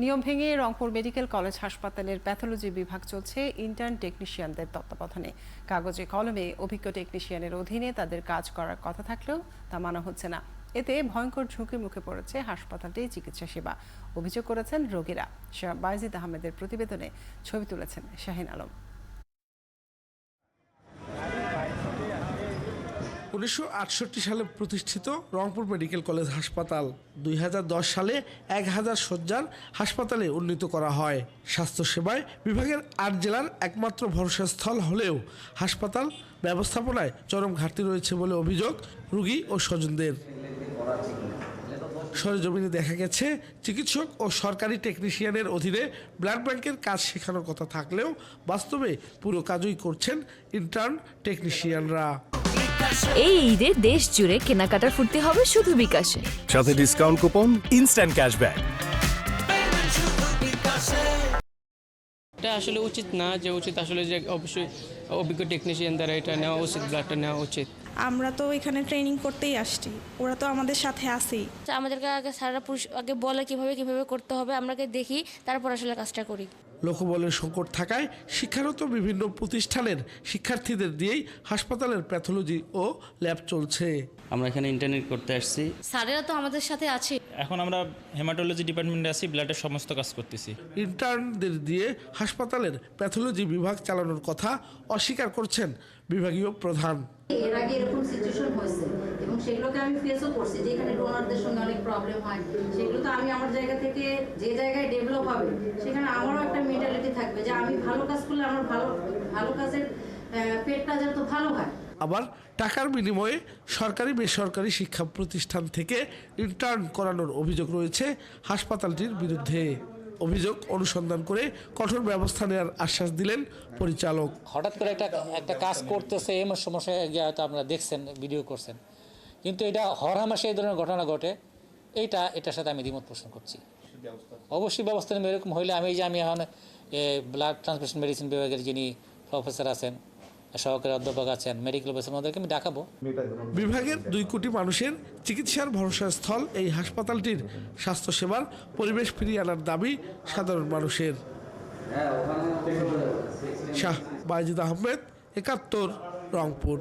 নিয়ম ভেঙে Rangpur medical college হাসপাতালের প্যাথোলজি বিভাগ চলছে ইন্টার্ন টেকনিশিয়ানদের তত্ত্বাবধানে। কাগজে কলমে অভিজ্ঞ টেকনিশিয়ানের অধীনে তাদের কাজ করার কথা থাকলেও তা মানা হচ্ছে না। এতে ভয়ঙ্কর ঝুঁকির মুখে পড়েছে হাসপাতালটির চিকিৎসা সেবা, অভিযোগ করেছেন রোগীরা। বায়েজিদ আহমেদের প্রতিবেদনে ছবি তুলেছেন শাহিন আলম। 1968 সালে প্রতিষ্ঠিত রংপুর মেডিকেল কলেজ হাসপাতাল 2010 সালে 1000 শয্যার হাসপাতালে উন্নীত করা হয়। স্বাস্থ্যসেবায় বিভাগের 8 জেলার একমাত্র ভরসাস্থল হলেও হাসপাতাল ব্যবস্থাপনায় চরম ঘাটতি রয়েছে বলে অভিযোগ রোগী ও স্বজনদের। সরেজমিনে দেখা গেছে চিকিৎসক ও সরকারি টেকনিশিয়ানের অধীনে ব্লাড ব্যাংকের কাজ শেখানোর কথা থাকলেও বাস্তবে পুরো কাজই করছেন ইন্টার্ন টেকনিশিয়ানরা। এই ঈদে দেশ জুড়ে কেনাকাটার ফুর্তি হবে শুধু বিকাশে, সাথে ডিসকাউন্ট কুপন, ইনস্ট্যান্ট ক্যাশব্যাক। এটা আসলে উচিত না, যে উচিত আসলে যে অবশ্যই অভিজ্ঞ টেকনিশিয়ান দ্বারা এটা নেওয়া উচিত, ব্লাডটা নেওয়া উচিত। আমরা তো এখানে ট্রেনিং করতেই আসছি, ওরা তো আমাদের সাথে আছেই। আমাদেরকে আগে সারা পুরুষ আগে বলে কিভাবে করতে হবে, আমরা দেখি, তারপর আসলে কাজটা করি। লোকবলের সংকট থাকায় শিক্ষারত বিভিন্ন প্রতিষ্ঠানের শিক্ষার্থীদের দিয়েই হাসপাতালের প্যাথোলজি ও ল্যাব চলছে। আমরা এখানে ইন্টার্নি করতে আসছি। স্যারেরা তো আমাদের সাথে আছে। এখন আমরা হেমাটোলজি ডিপার্টমেন্টে আছি, ব্লাডের সমস্ত কাজ করতেছি। ইন্টার্নদের দিয়ে হাসপাতালের প্যাথোলজি বিভাগ চালানোর কথা অস্বীকার করছেন বিভাগীয় প্রধান। এর আগে এরকম সিচুয়েশন হয়েছে এবং সেগুলোকে আমি ফেসও করছি, যে এখানে ডোনারদের সঙ্গে অনেক প্রবলেম হয়। সেগুলো তো আমি আমার জায়গা থেকে যে জায়গায় ডেভেলপ হবে সেখানে আমারও একটা মেন্টালিটি থাকবে যে আমি ভালো কাজ করলে আমার ভালো কাজের পেটটা যাতে ভালো হয়। আবার টাকার বিনিময়ে সরকারি বেসরকারি শিক্ষা প্রতিষ্ঠান থেকে ইন্টার্ন করানোর অভিযোগ রয়েছে হাসপাতালটির বিরুদ্ধে। অভিযোগ অনুসন্ধান করে কঠোর ব্যবস্থা নেওয়ার আশ্বাস দিলেন পরিচালক। হঠাৎ করে একটা কাজ করতেছে এমন সমস্যায় গিয়ে হয়তো আপনারা দেখছেন, ভিডিও করছেন, কিন্তু এটা হরহামেশা এই ধরনের ঘটনা ঘটে, এটার সাথে আমি দ্বিমত পোষণ করছি। অবশ্যই ব্যবস্থা নেবে। এরকম হইলে আমি এখন ব্লাড ট্রান্সফিউশন মেডিসিন বিভাগের যিনি প্রফেসর আছেন, সহকারী অধ্যাপক আছেন, মেডিকেল অফিসার, ওদেরকে আমি দেখাবো। বিভাগের 2 কোটি মানুষের চিকিৎসার ভরসাস্থল এই হাসপাতালটির স্বাস্থ্যসেবার পরিবেশ ফিরিয়ে আনার দাবি সাধারণ মানুষের। বায়েজিদ আহমেদ, 71, রংপুর।